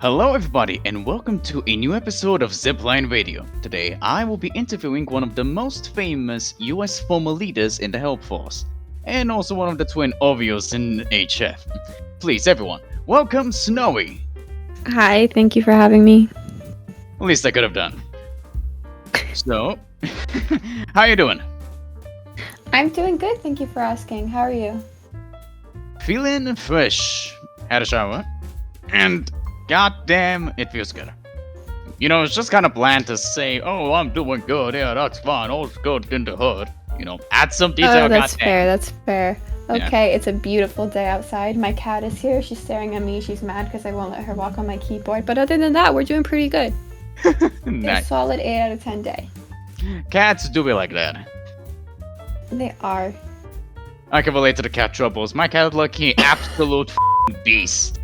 Hello, everybody, and welcome to a new episode of Zipline Radio. Today, I will be interviewing one of the most famous US former leaders in the Help Force, and also one of the twin Ovios in HF. Please, everyone, welcome Snowy. Hi, thank you for having me. At least I could have done. So, how you doing? I'm doing good, thank you for asking. How are you? Feeling fresh. Had a shower, and goddamn, it feels good. You know, it's just kind of bland to say, "Oh, I'm doing good. Yeah, that's fine. All's good in the hood." You know, add some detail. Oh, that's goddamn. fair, that's fair. Okay, Yeah. It's a beautiful day outside. My cat is here. She's staring at me. She's mad because I won't let her walk on my keyboard. But other than that, we're doing pretty good. It's a Nice. solid 8 out of 10 day. Cats do be like that. They are. I can relate to the cat troubles. My cat is like an absolute beast.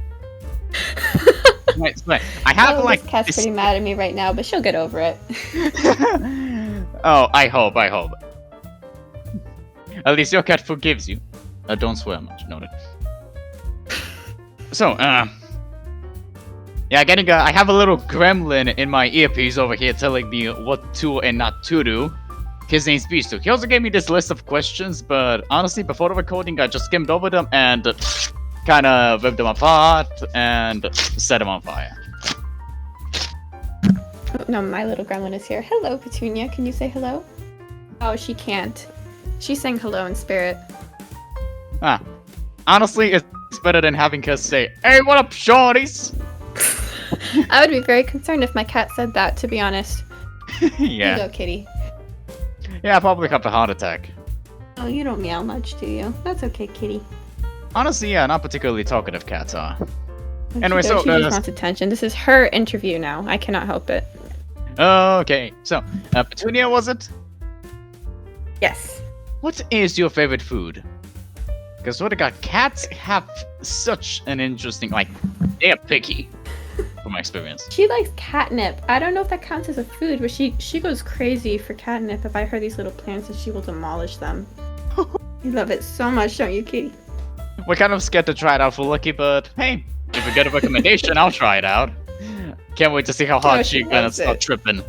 Wait, I have Oh, like this cat's this- pretty mad at me right now, but she'll get over it. Oh, I hope. At least your cat forgives you. Don't swear much, noted. So, yeah, I have a little gremlin in my earpiece over here telling me what to and not to do. His name's Beastu. He also gave me this list of questions, but honestly, before the recording, I just skimmed over them and kind of ripped them apart and set them on fire. Oh, no, my little gremlin is here. Hello, Petunia. Can you say hello? Oh, she can't. She's saying hello in spirit. Honestly, it's better than having her say, "Hey, what up, shorties?" I would be very concerned if my cat said that, to be honest. Here you Yeah. go, kitty. Yeah, I probably have a heart attack. Oh, you don't meow much, do you? That's okay, kitty. Honestly, yeah, not particularly talkative cats are. She Anyway, so, she just wants attention. This is her interview now. I cannot help it. Okay, so, Petunia, was it? Yes. What is your favorite food? Because what I got, cats have such an interesting, they're picky, from my experience. She likes catnip. I don't know if that counts as a food, but she goes crazy for catnip. If I heard these little plants, and she will demolish them. You love it so much, don't you, kitty? We're kind of scared to try it out for Lucky, but hey, if we get a recommendation, I'll try it out. Can't wait to see how hard she she's gonna loves start it. tripping.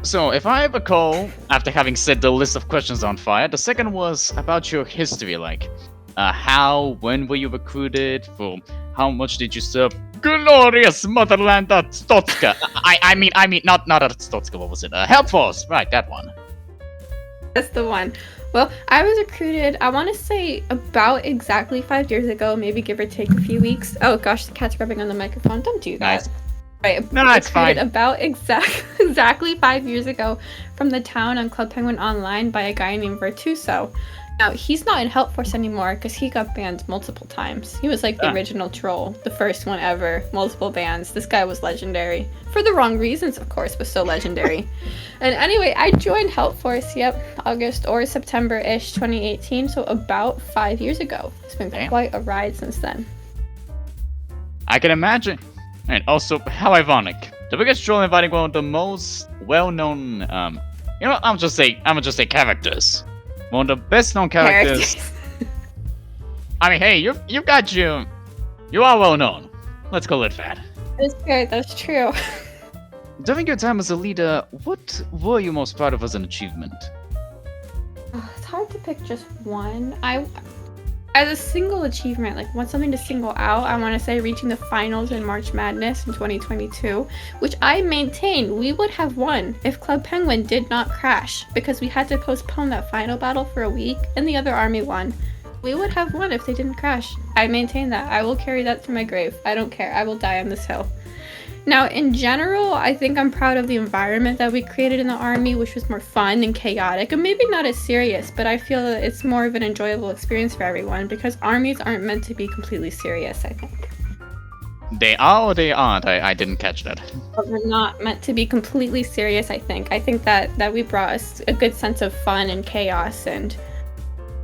So, if I recall, after having set the list of questions on fire, the second was about your history, when were you recruited, for how much did you serve? Glorious motherland at Stotska! I mean, not at Stotska, what was it? Help Force! Right, that one. That's the one. Well, I was recruited, I want to say about exactly 5 years ago, maybe give or take a few weeks. Oh gosh, the cat's rubbing on the microphone. Don't do that. Nice. Right, No, it's fine. About exactly 5 years ago from the town on Club Penguin Online by a guy named Virtuso. Now, he's not in Help Force anymore because he got banned multiple times. He was like the original troll, the first one ever, multiple bans. This guy was legendary. For the wrong reasons, of course, but so legendary. And anyway, I joined Help Force, August or September-ish 2018, so about 5 years ago. It's been quite a ride since then. I can imagine. And also, how ironic. The biggest troll inviting one of the most well-known, I'm gonna just say characters. One of the best-known characters. I mean, hey, you are well-known. Let's call it that. That's good, that's true. During your time as a leader, what were you most proud of as an achievement? It's hard to pick just one. As a single achievement, want something to single out, I want to say reaching the finals in March Madness in 2022, which I maintain we would have won if Club Penguin did not crash, because we had to postpone that final battle for a week, and the other army won. We would have won if they didn't crash. I maintain that. I will carry that to my grave. I don't care. I will die on this hill. Now, in general, I think I'm proud of the environment that we created in the army, which was more fun and chaotic, and maybe not as serious, but I feel that it's more of an enjoyable experience for everyone, because armies aren't meant to be completely serious, I think. They are or they aren't? I didn't catch that. But they're not meant to be completely serious, I think. I think that we brought us a good sense of fun and chaos and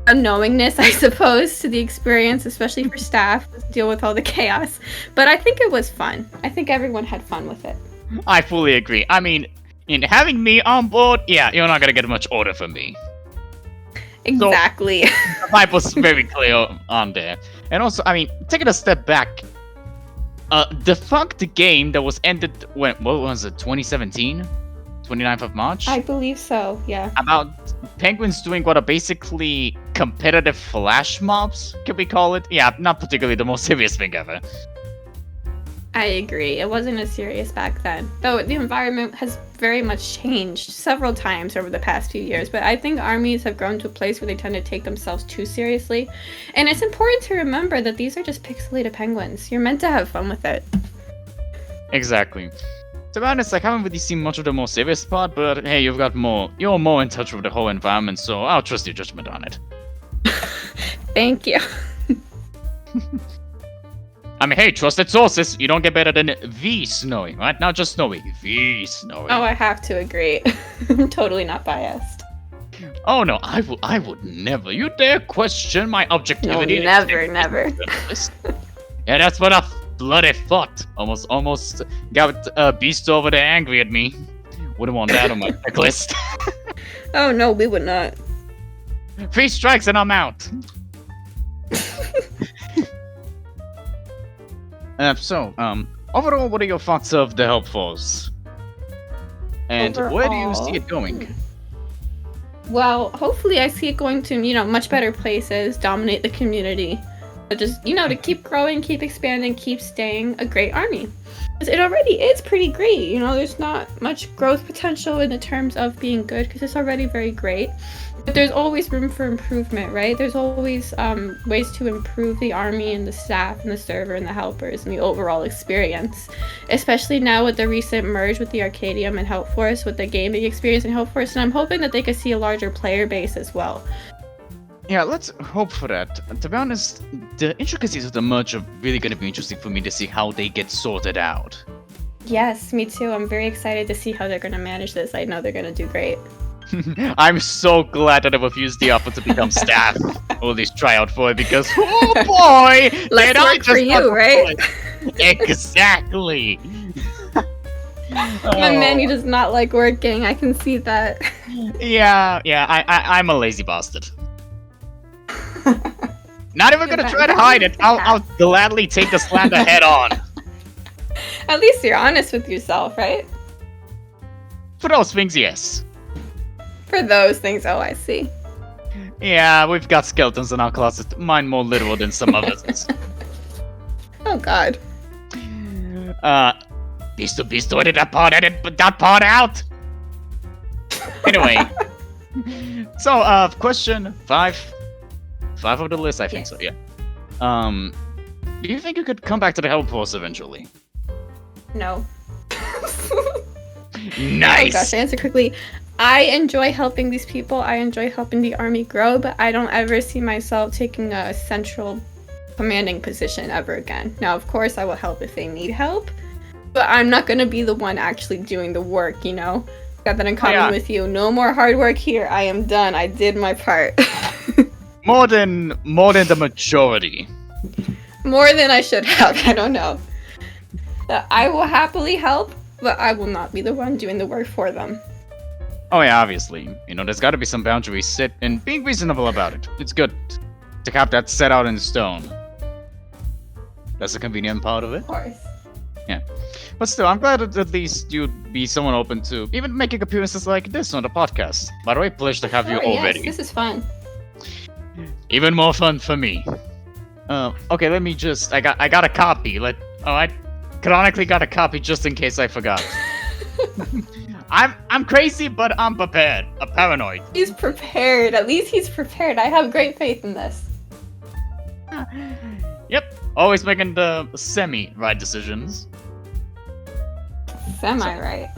unknowingness, I suppose, to the experience, especially for staff, to deal with all the chaos. But I think it was fun. I think everyone had fun with it. I fully agree. I mean, in having me on board, yeah, you're not gonna get much order from me. Exactly. The vibe was very clear on there. And also, I mean, taking a step back, defunct game that was ended when, what was it, 2017? 29th of March? I believe so, yeah. About penguins doing what are basically competitive flash mobs, can we call it? Yeah, not particularly the most serious thing ever. I agree. It wasn't as serious back then. Though the environment has very much changed several times over the past few years, but I think armies have grown to a place where they tend to take themselves too seriously. And it's important to remember that these are just pixelated penguins. You're meant to have fun with it. Exactly. To be honest, I haven't really seen much of the more serious part, but hey, you're more in touch with the whole environment, so I'll trust your judgment on it. Thank you. I mean, hey, trusted sources, you don't get better than the Snowy, right? Not just Snowy, the Snowy. Oh, I have to agree. I'm totally not biased. Oh no, I would never. You dare question my objectivity? No, never. Yeah, that's what I bloody fucked. Almost got Beast over there angry at me. Wouldn't want that on my checklist. Oh no, we would not. 3 strikes and I'm out. Overall, what are your thoughts of the Help Force? And where do you see it going? Well, hopefully I see it going to, much better places, dominate the community. But just, to keep growing, keep expanding, keep staying a great army. It already is pretty great, there's not much growth potential in the terms of being good, because it's already very great. But there's always room for improvement, right? There's always ways to improve the army and the staff and the server and the helpers and the overall experience. Especially now with the recent merge with the Arcadium and Help Force, with the gaming experience in Help Force, and I'm hoping that they could see a larger player base as well. Yeah, let's hope for that. To be honest, the intricacies of the merge are really going to be interesting for me to see how they get sorted out. Yes, me too. I'm very excited to see how they're going to manage this. I know they're going to do great. I'm so glad that I refused the offer to become staff, or at least try out for it, because, oh boy! Let's work for you, right? Exactly! My man, does not like working. I can see that. Yeah, I'm a lazy bastard. Not even gonna try to hide it. I'll gladly take the slander head on. At least you're honest with yourself, right? For those things, yes. For those things, oh, I see. Yeah, we've got skeletons in our closet. Mine more literal than some others. Oh god. Beast sorted that part out. Anyway. So, question 5. 5 of the list, I think so, yeah. Do you think you could come back to the Help Force eventually? No. Nice! Oh gosh, to answer quickly. I enjoy helping these people. I enjoy helping the army grow, but I don't ever see myself taking a central commanding position ever again. Now, of course, I will help if they need help, but I'm not going to be the one actually doing the work, Got that in common with you. No more hard work here. I am done. I did my part. More than the majority. More than I should have. I don't know. I will happily help, but I will not be the one doing the work for them. Oh yeah, obviously. There's got to be some boundaries set, and being reasonable about it. It's good to have that set out in stone. That's the convenient part of it. Of course. Yeah. But still, I'm glad that at least you'd be someone open to even making appearances like this on the podcast. By the way, pleasure to have you already. Yes, this is fun. Even more fun for me. Okay, let me just... I got a copy. I canonically got a copy just in case I forgot. I'm crazy, but I'm prepared. I'm paranoid. He's prepared. At least he's prepared. I have great faith in this. Yep. Always making the semi-right decisions. Semi-right.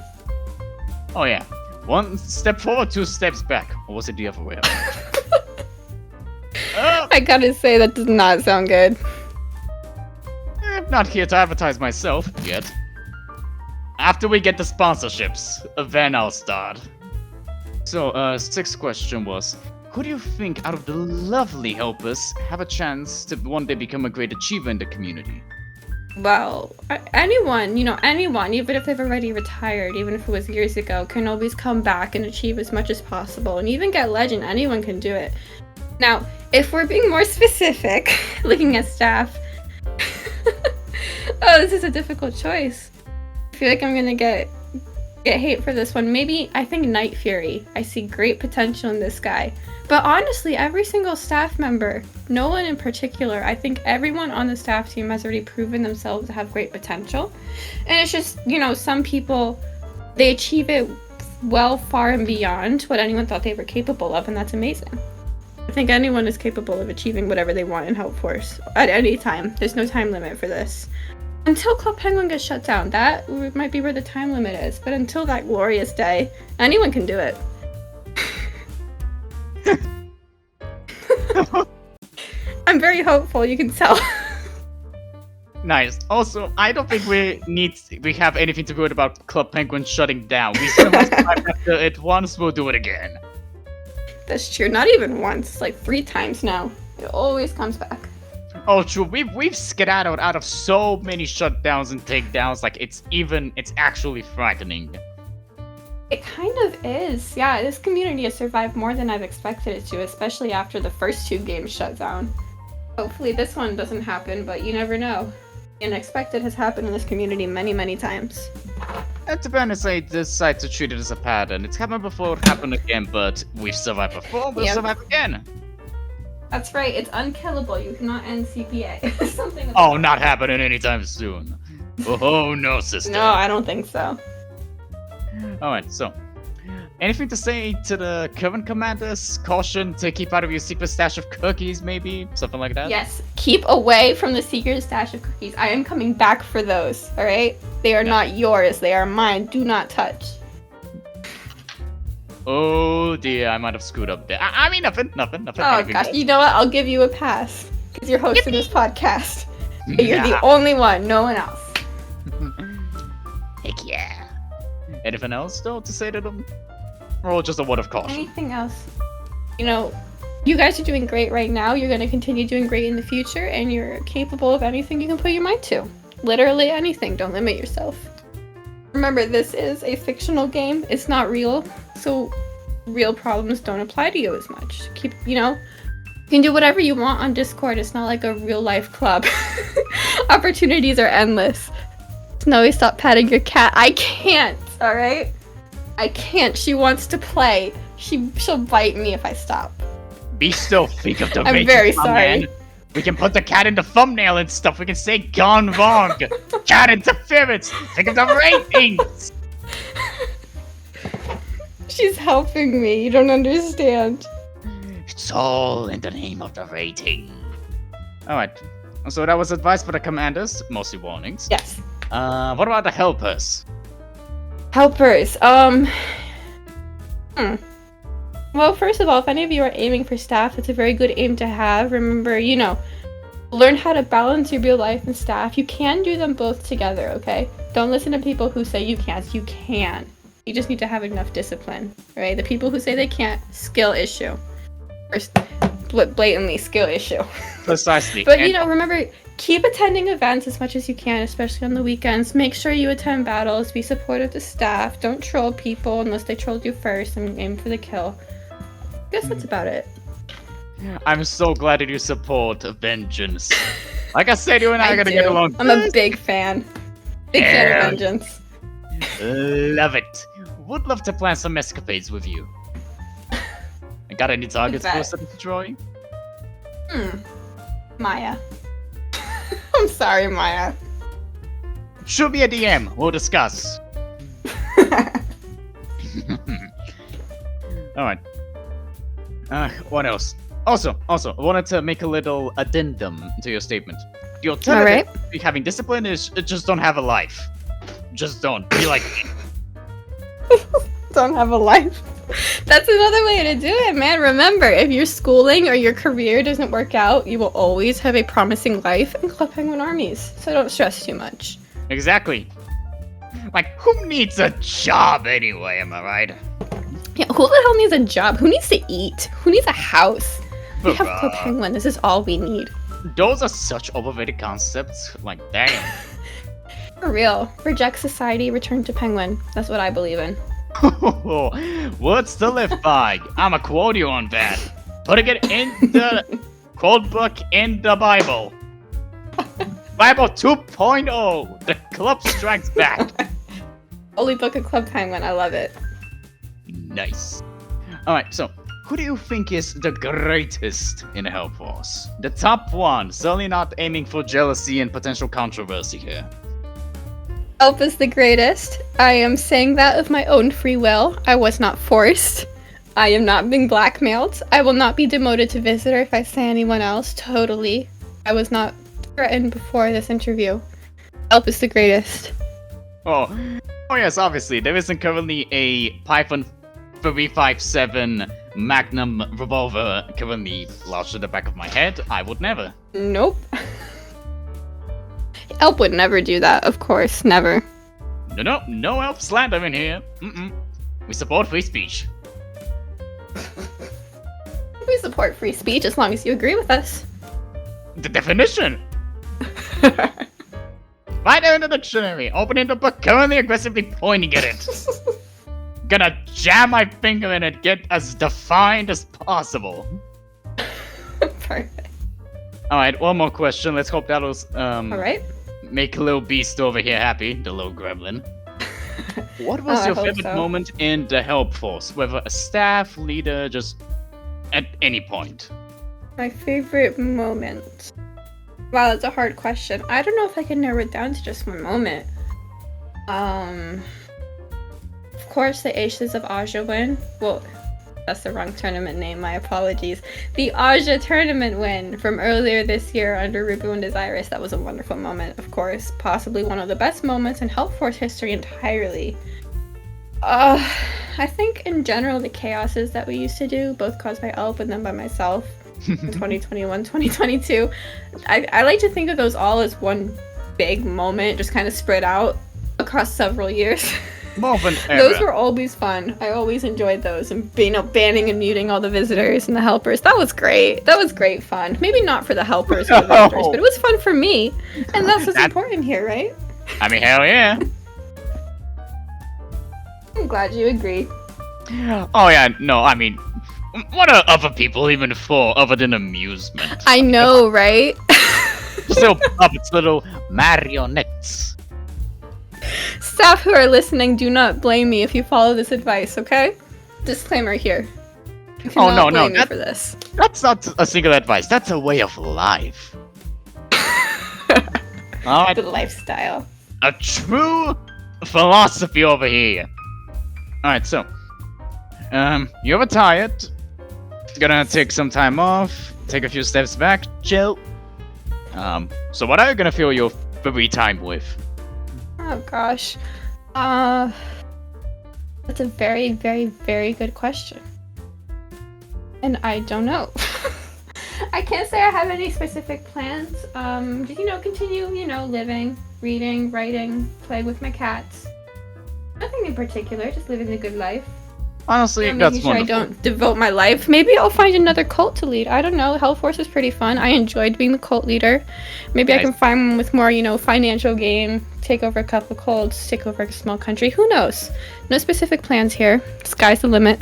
Oh yeah. 1 step forward, 2 steps back. Or was it the other way around? I gotta say, that does not sound good. I'm not here to advertise myself yet. After we get the sponsorships, then I'll start. So, 6th question was, who do you think out of the lovely helpers have a chance to one day become a great achiever in the community? Well, anyone, anyone, even if they've already retired, even if it was years ago, can always come back and achieve as much as possible, and even get legend. Anyone can do it. Now, if we're being more specific, looking at staff, Oh, this is a difficult choice. I feel like I'm gonna get hate for this one. Maybe I think Night Fury. I see great potential in this guy. But honestly, every single staff member, no one in particular, I think everyone on the staff team has already proven themselves to have great potential. And it's just, some people, they achieve it well far and beyond what anyone thought they were capable of, and that's amazing. I think anyone is capable of achieving whatever they want in Help Force at any time. There's no time limit for this. Until Club Penguin gets shut down, that might be where the time limit is. But until that glorious day, anyone can do it. I'm very hopeful, you can tell. Nice. Also, I don't think we have anything to worry about Club Penguin shutting down. We still have time after it once, we'll do it again. That's true. Not even once. Like 3 times now. It always comes back. Oh, true. We've skedaddled out of so many shutdowns and takedowns. Like it's actually frightening. It kind of is. Yeah, this community has survived more than I've expected it to, especially after the first 2 games shut down. Hopefully this one doesn't happen, but you never know. The unexpected has happened in this community many, many times. To be honest, I decide to treat it as a pattern. It's happened before, it happened again, but we've survived before, we'll survive again. That's right, it's unkillable. You cannot end CPA. Something not happening anytime soon. Oh no, sister. No, I don't think so. Alright, so anything to say to the current commanders? Caution to keep out of your secret stash of cookies, maybe? Something like that? Yes, keep away from the secret stash of cookies. I am coming back for those, alright? They are not yours, they are mine. Do not touch. Oh dear, I might have screwed up there. I mean, nothing. Oh gosh, you know what? I'll give you a pass. Because you're hosting this podcast. But you're the only one, no one else. Heck yeah. Anything else, though, to say to them? Or just a word of caution? Anything else? You guys are doing great right now. You're going to continue doing great in the future. And you're capable of anything you can put your mind to. Literally anything. Don't limit yourself. Remember, this is a fictional game. It's not real. So real problems don't apply to you as much. You can do whatever you want on Discord. It's not like a real life club. Opportunities are endless. Snowy, stop patting your cat. I can't, alright? I can't. She wants to play. She'll bite me if I stop. Be still, think of the I'm very sorry. Man. We can put the cat in the thumbnail and stuff. We can say gone wrong. Cat interference. Think of the ratings. She's helping me. You don't understand. It's all in the name of the rating. Alright. So that was advice for the commanders. Mostly warnings. Yes. What about the helpers? Helpers. Well, first of all, if any of you are aiming for staff, it's a very good aim to have. Remember, learn how to balance your real life and staff. You can do them both together, okay? Don't listen to people who say you can't. You can. You just need to have enough discipline, right? The people who say they can't, skill issue. Or blatantly skill issue. Precisely. But, remember, keep attending events as much as you can, especially on the weekends. Make sure you attend battles. Be supportive to staff. Don't troll people unless they trolled you first and aim for the kill. I guess that's about it. I'm so glad that you support Vengeance. Like I said, you and I are gonna get along. I'm a big fan. Big fan of Vengeance. Love it. Would love to plan some escapades with you. I got any targets for us to destroy? Maya. I'm sorry, Maya. Shoot me a DM. We'll discuss. Alright. What else? Also, I wanted to make a little addendum to your statement. The alternative to having discipline is just don't have a life. Just don't. Be like me. Don't have a life. That's another way to do it, man. Remember, if your schooling or your career doesn't work out, you will always have a promising life in Club Penguin armies. So don't stress too much. Exactly. Like, who needs a job anyway, am I right? Yeah, who the hell needs a job? Who needs to eat? Who needs a house? We have Club Penguin. This is all we need. Those are such overrated concepts. Like, damn. For real. Reject society, return to Penguin. That's what I believe in. Words to live by. I'ma quote you on that. Putting it in the quote book in the Bible. Bible 2.0! The club strikes back! Only book a club penguin, I love it. Nice. Alright, so, who do you think is the greatest in the Help Force? The top one, certainly not aiming for jealousy and potential controversy here. Help is the greatest. I am saying that of my own free will. I was not forced. I am not being blackmailed. I will not be demoted to visitor if I say anyone else. Totally. I was not threatened before this interview. Help is the greatest. Oh yes, obviously, there isn't currently a Python 357 Magnum revolver currently lodged in the back of my head. I would never. Nope. Help would never do that, of course. Never. No elf slander in here. We support free speech. We support free speech as long as you agree with us. The definition! Right there in the dictionary, opening the book, currently aggressively pointing at it. Gonna jam my finger in it, get as defined as possible. Perfect. Alright, one more question. Let's hope that'll Alright. make little beast over here happy, the little gremlin. What was your favorite moment in the Help Force? Whether a staff, leader, just at any point. My favorite moment. Wow, that's a hard question. I don't know if I can narrow it down to just one moment. Of course, the Aces of Aja win. Well, that's the wrong tournament name, my apologies. The Aja tournament win from earlier this year under Rubu and Desirous. That was a wonderful moment, of course. Possibly one of the best moments in Help Force history entirely. I think in general the chaoses that we used to do, both caused by Elp and then by myself in 2021, 2022. I like to think of those all as one big moment, just kind of spread out across several years. Those were always fun. I always enjoyed those, and banning and muting all the visitors and the helpers. That was great. That was great fun. Maybe not for the helpers or the visitors, but it was fun for me. And that's what's important here, right? I mean, hell yeah. I'm glad you agree. Oh yeah, no, I mean, what are other people even for other than amusement? I know, right? Still puppets, little marionettes. Staff who are listening, do not blame me if you follow this advice, okay? Disclaimer here. You cannot blame me for this. That's not a single advice. That's a way of life. Alright. The lifestyle. A true philosophy over here. Alright, so. You're retired. Gonna take some time off. Take a few steps back. Chill. So what are you gonna fill your free time with? Oh gosh. That's a very, very, very good question. And I don't know. I can't say I have any specific plans. Just, continue, living, reading, writing, playing with my cats. Nothing in particular, just living a good life. Honestly, making that's sure wonderful. I don't devote my life. Maybe I'll find another cult to lead. I don't know. Hell Force is pretty fun. I enjoyed being the cult leader. Maybe nice. I can find one with more, financial gain. Take over a couple cults. Take over a small country. Who knows? No specific plans here. Sky's the limit.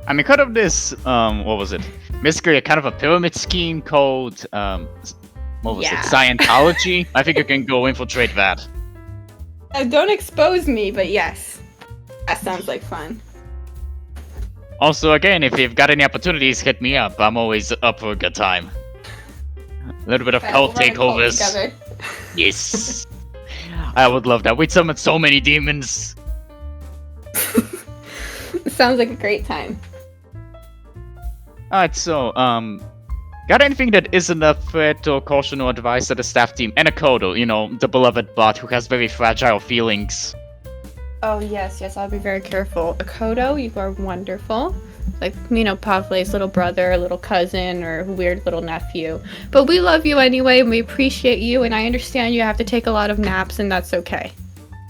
I mean, kind of this, what was it? Basically, kind of a pyramid scheme called, what was it? Scientology? I think you can go infiltrate that. Don't expose me, but yes. That sounds like fun. Also, again, if you've got any opportunities, hit me up. I'm always up for a good time. A little bit of cult takeovers. Yes. I would love that. We'd summon so many demons. Sounds like a great time. Alright, so, got anything that isn't a threat or caution or advice to the staff team? And a Kodo, the beloved bot who has very fragile feelings. Oh, yes, I'll be very careful. Akodo, you are wonderful. Like, Pavle's little brother, little cousin, or weird little nephew. But we love you anyway, and we appreciate you, and I understand you have to take a lot of naps, and that's okay.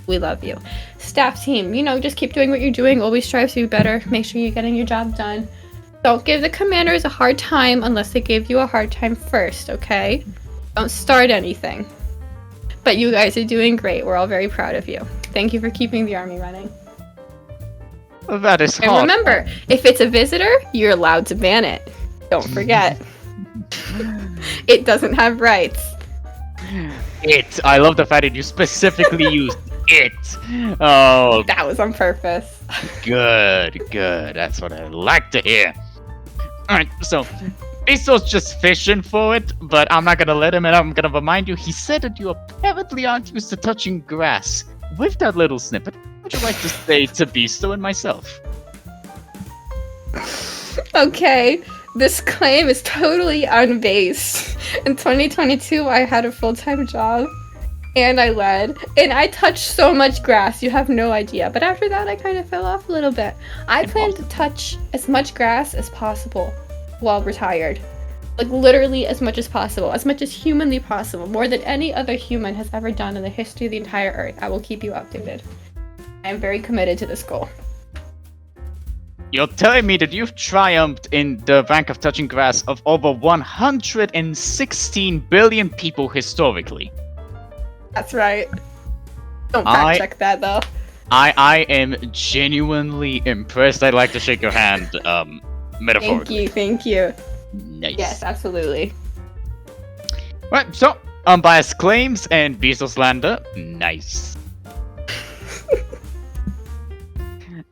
We love you. Staff team, just keep doing what you're doing. Always strive to be better. Make sure you're getting your job done. Don't give the commanders a hard time unless they give you a hard time first, okay? Don't start anything. But you guys are doing great. We're all very proud of you. Thank you for keeping the army running. That is hard. And remember, if it's a visitor, you're allowed to ban it. Don't forget. It doesn't have rights. it. I love the fact that you specifically used it. Oh, That was on purpose. good. That's what I like to hear. Alright, so Bezos just fishing for it, but I'm not gonna let him, and I'm gonna remind you, he said that you apparently aren't used to touching grass. With that little snippet, what would you like to say to Beasto and myself? Okay, this claim is totally unbased. In 2022, I had a full-time job, and I led, and I touched so much grass, you have no idea. But after that, I kind of fell off a little bit. I plan to touch as much grass as possible while retired. Like, literally as much as possible, as much as humanly possible, more than any other human has ever done in the history of the entire Earth. I will keep you updated. I am very committed to this goal. You're telling me that you've triumphed in the rank of touching grass of over 116 billion people historically. That's right. Don't fact check that, though. I am genuinely impressed. I'd like to shake your hand, metaphorically. Thank you. Nice. Yes, absolutely. Right, so, unbiased claims and Bezos slander. Nice.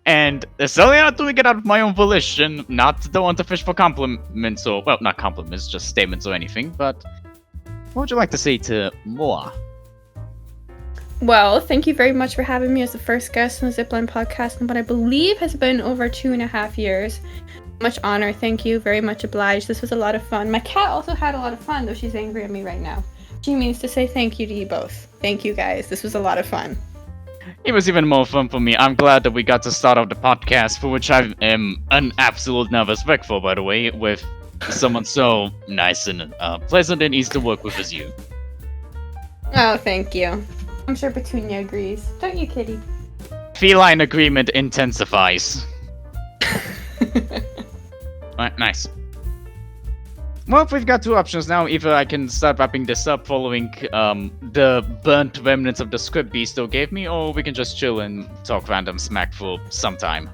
And certainly not doing it out of my own volition, not the one to fish for compliments or, well, not compliments, just statements or anything, but what would you like to say to Moa? Well, thank you very much for having me as the first guest on the Zipline podcast in what I believe has been over 2.5 years. Much honor, thank you, very much obliged. This was a lot of fun. My cat also had a lot of fun, though she's angry at me right now. She means to say thank you to you both. Thank you guys, this was a lot of fun. It was even more fun for me. I'm glad that we got to start off the podcast, for which I am an absolute nervous wreck for, by the way, with someone so nice and pleasant and easy to work with as you. Oh, thank you. I'm sure Petunia agrees. Don't you, kitty? Feline agreement intensifies. Alright, nice. Well, we've got two options now. Either I can start wrapping this up following the burnt remnants of the script Beasto gave me, or we can just chill and talk random smack for some time.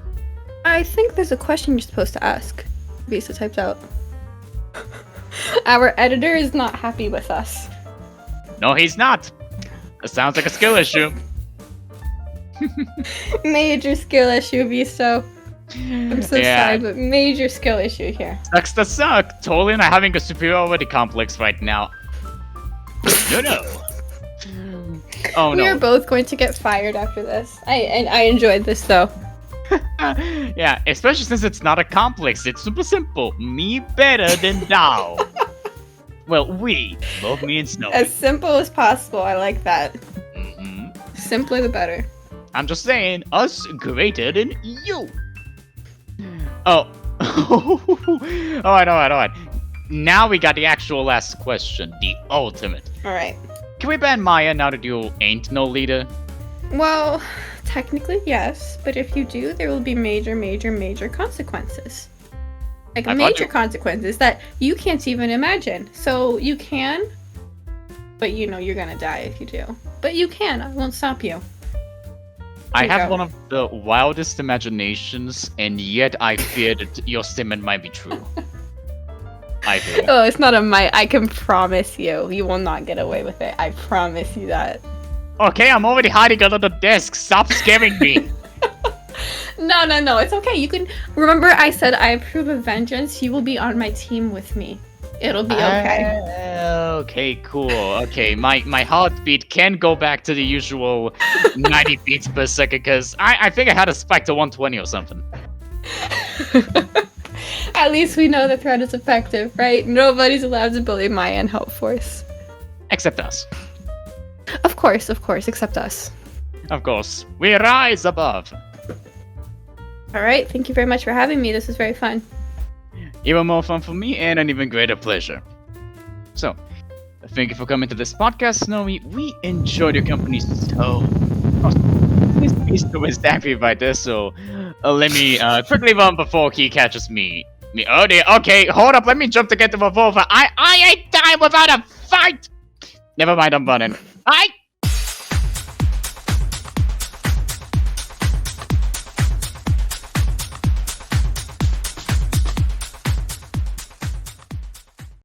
I think there's a question you're supposed to ask. Visa types out. Our editor is not happy with us. No, he's not. It sounds like a skill issue. Major skill issue, Visto. I'm so sorry, but major skill issue here. Sucks to suck. Totally not having a superiority complex right now. No. Oh no. We are both going to get fired after this. I enjoyed this though. Yeah, especially since it's not a complex. It's super simple. Me better than thou. Well, we. Both me and Snowy. As simple as possible. I like that. Mm-hmm. Simpler the better. I'm just saying, us greater than you. Oh. Alright. Now we got the actual last question. The ultimate. Alright. Can we ban Maya now that you ain't no leader? Well, technically yes, but if you do, there will be major consequences. Like major consequences that you can't even imagine. So you can, but you know you're gonna die if you do. But you can, I won't stop you. I have one of the wildest imaginations, and yet I fear that your statement might be true. I fear. Oh, it's not a might. I can promise you. You will not get away with it. I promise you that. Okay, I'm already hiding under the desk. Stop scaring me. No. It's okay. You can... Remember I said I approve of vengeance? You will be on my team with me. It'll be okay. Okay, cool. Okay, my heartbeat can go back to the usual 90 beats per second, because I think I had a spike to 120 or something. At least we know the threat is effective, right? Nobody's allowed to bully Maya and Help Force. Except us. Of course, except us. Of course. We rise above. Alright, thank you very much for having me. This was very fun. Even more fun for me, and an even greater pleasure. So, thank you for coming to this podcast, Snowy. We enjoyed your company so much. This beast was happy by this, so let me quickly run before he catches me. Oh dear, okay, hold up, let me jump to get the revolver. I ain't dying without a fight! Never mind, I'm running.